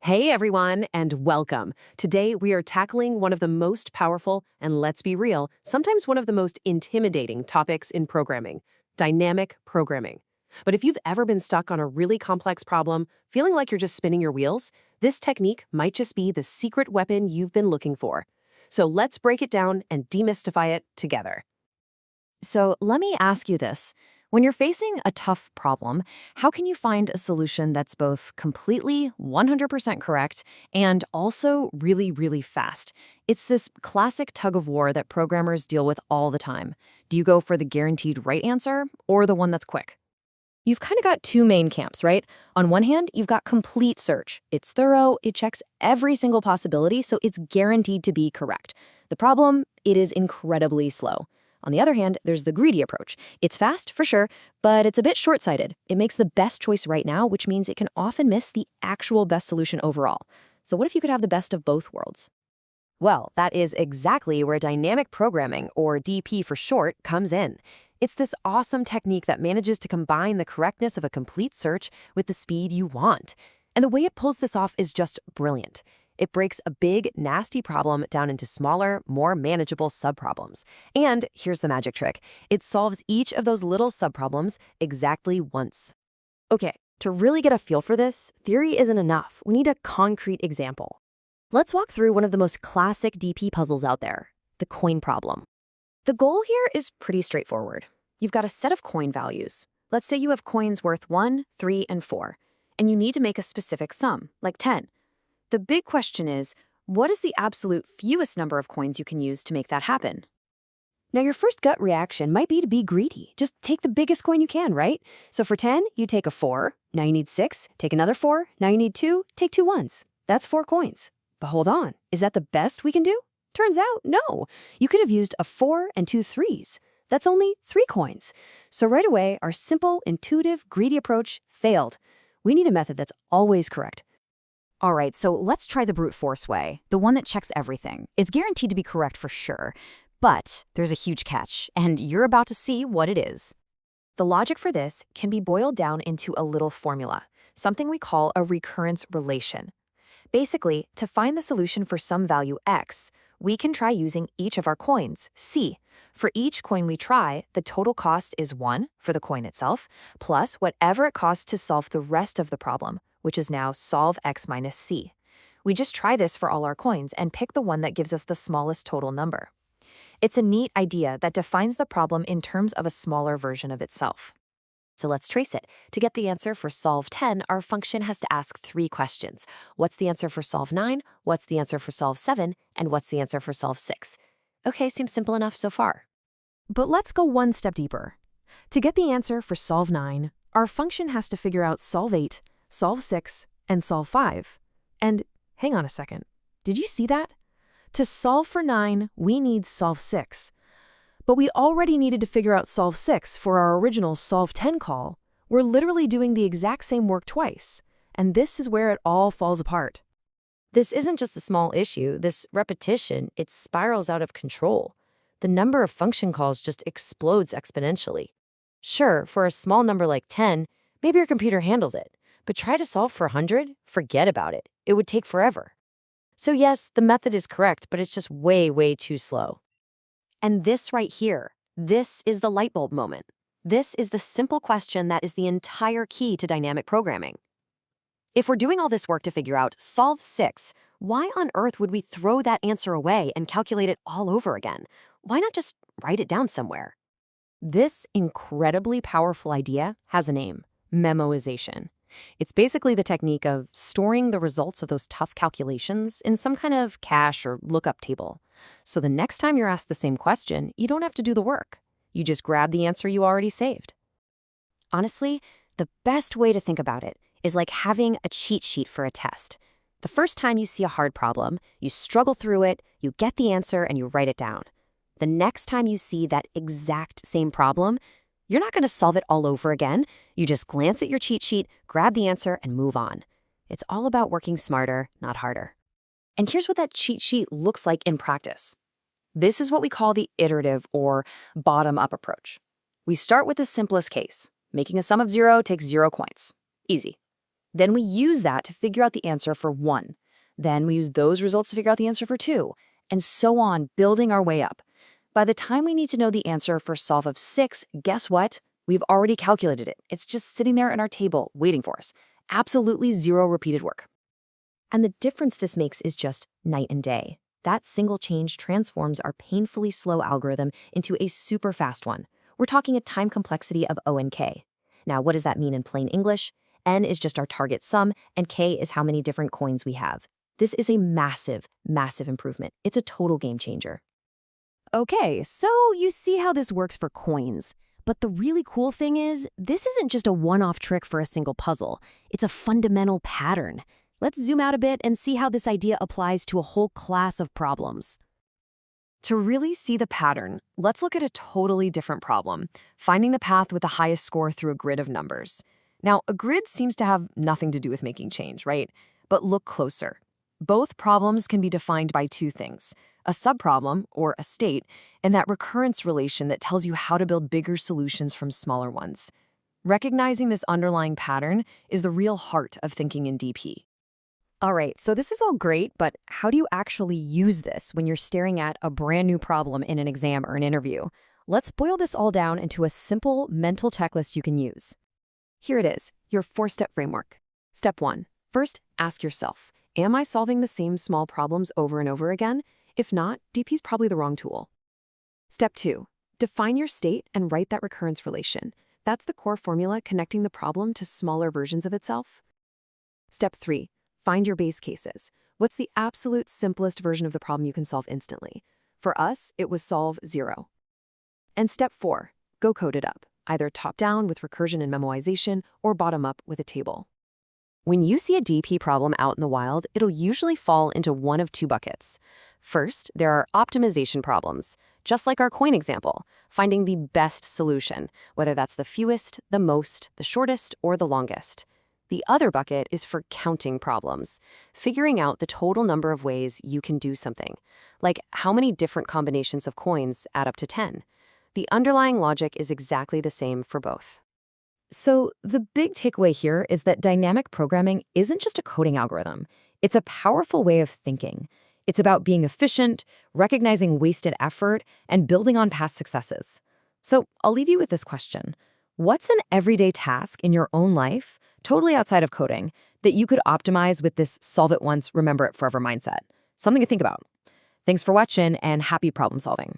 Hey everyone, and welcome. Today we are tackling one of the most powerful, and let's be real, sometimes one of the most intimidating topics in programming, dynamic programming. But if you've ever been stuck on a really complex problem, feeling like you're just spinning your wheels, this technique might just be the secret weapon you've been looking for. So let's break it down and demystify it together. So let me ask you this. When you're facing a tough problem, how can you find a solution that's both completely 100% correct and also really, really fast? It's this classic tug of war that programmers deal with all the time. Do you go for the guaranteed right answer or the one that's quick? You've kind of got two main camps, right? On one hand, you've got complete search. It's thorough, it checks every single possibility, so it's guaranteed to be correct. The problem, it is incredibly slow. On the other hand, there's the greedy approach. It's fast, for sure, but it's a bit short-sighted. It makes the best choice right now, which means it can often miss the actual best solution overall. So what if you could have the best of both worlds? Well, that is exactly where dynamic programming, or DP for short, comes in. It's this awesome technique that manages to combine the correctness of a complete search with the speed you want. And the way it pulls this off is just brilliant. It breaks a big, nasty problem down into smaller, more manageable subproblems. And here's the magic trick. It solves each of those little subproblems exactly once. Okay, to really get a feel for this, theory isn't enough. We need a concrete example. Let's walk through one of the most classic DP puzzles out there, the coin problem. The goal here is pretty straightforward. You've got a set of coin values. Let's say you have coins worth 1, 3, and 4, and you need to make a specific sum, like 10. The big question is, what is the absolute fewest number of coins you can use to make that happen? Now, your first gut reaction might be to be greedy. Just take the biggest coin you can, right? So for 10, you take a 4. Now you need 6. Take another 4. Now you need 2. Take 2 ones. That's 4 coins. But hold on. Is that the best we can do? Turns out, no. You could have used a 4 and 2 3s. That's only 3 coins. So right away, our simple, intuitive, greedy approach failed. We need a method that's always correct. All right, so let's try the brute force way, the one that checks everything. It's guaranteed to be correct for sure, but there's a huge catch, and you're about to see what it is. The logic for this can be boiled down into a little formula, something we call a recurrence relation. Basically, to find the solution for some value x, we can try using each of our coins, c. For each coin we try, the total cost is 1 for the coin itself, plus whatever it costs to solve the rest of the problem, which is now solve x minus c. We just try this for all our coins and pick the one that gives us the smallest total number. It's a neat idea that defines the problem in terms of a smaller version of itself. So let's trace it. To get the answer for solve 10, our function has to ask 3 questions. What's the answer for solve 9? What's the answer for solve 7? And what's the answer for solve 6? Okay, seems simple enough so far. But let's go one step deeper. To get the answer for solve 9, our function has to figure out solve 8, solve 6, and solve 5. And hang on a second. Did you see that? To solve for 9, we need solve 6. But we already needed to figure out solve 6 for our original solve 10 call. We're literally doing the exact same work twice. And this is where it all falls apart. This isn't just a small issue. This repetition, it spirals out of control. The number of function calls just explodes exponentially. Sure, for a small number like 10, maybe your computer handles it. But try to solve for 100? Forget about it. It would take forever. So yes, the method is correct, but it's just way, way too slow. And this right here, this is the light bulb moment. This is the simple question that is the entire key to dynamic programming. If we're doing all this work to figure out solve 6, why on earth would we throw that answer away and calculate it all over again? Why not just write it down somewhere? This incredibly powerful idea has a name: memoization. It's basically the technique of storing the results of those tough calculations in some kind of cache or lookup table. So the next time you're asked the same question, you don't have to do the work. You just grab the answer you already saved. Honestly, the best way to think about it is like having a cheat sheet for a test. The first time you see a hard problem, you struggle through it, you get the answer, and you write it down. The next time you see that exact same problem, you're not going to solve it all over again. You just glance at your cheat sheet, grab the answer, and move on. It's all about working smarter, not harder. And here's what that cheat sheet looks like in practice. This is what we call the iterative or bottom-up approach. We start with the simplest case. Making a sum of 0 takes 0 coins. Easy. Then we use that to figure out the answer for 1. Then we use those results to figure out the answer for 2, and so on, building our way up. By the time we need to know the answer for solve of 6, guess what? We've already calculated it. It's just sitting there in our table waiting for us. Absolutely zero repeated work. And the difference this makes is just night and day. That single change transforms our painfully slow algorithm into a super fast one. We're talking a time complexity of O and K. Now, what does that mean in plain English? N is just our target sum, and K is how many different coins we have. This is a massive, massive improvement. It's a total game changer. Okay, so you see how this works for coins. But the really cool thing is, this isn't just a one-off trick for a single puzzle. It's a fundamental pattern. Let's zoom out a bit and see how this idea applies to a whole class of problems. To really see the pattern, let's look at a totally different problem, finding the path with the highest score through a grid of numbers. Now, a grid seems to have nothing to do with making change, right? But look closer. Both problems can be defined by 2 things, a subproblem, or a state, and that recurrence relation that tells you how to build bigger solutions from smaller ones. Recognizing this underlying pattern is the real heart of thinking in DP. All right, so this is all great, but how do you actually use this when you're staring at a brand new problem in an exam or an interview? Let's boil this all down into a simple mental checklist you can use. Here it is, your 4-step framework. Step 1. First, ask yourself, am I solving the same small problems over and over again? If not, DP's probably the wrong tool. Step 2. Define your state and write that recurrence relation. That's the core formula connecting the problem to smaller versions of itself. Step 3. Find your base cases. What's the absolute simplest version of the problem you can solve instantly? For us, it was solve 0. And step 4. Go code it up, either top-down with recursion and memoization or bottom-up with a table. When you see a DP problem out in the wild, it'll usually fall into one of 2 buckets. First, there are optimization problems, just like our coin example, finding the best solution, whether that's the fewest, the most, the shortest, or the longest. The other bucket is for counting problems, figuring out the total number of ways you can do something, like how many different combinations of coins add up to 10. The underlying logic is exactly the same for both. So the big takeaway here is that dynamic programming isn't just a coding algorithm. It's a powerful way of thinking. It's about being efficient, recognizing wasted effort, and building on past successes. So I'll leave you with this question. What's an everyday task in your own life, totally outside of coding, that you could optimize with this solve it once, remember it forever mindset? Something to think about. Thanks for watching and happy problem solving.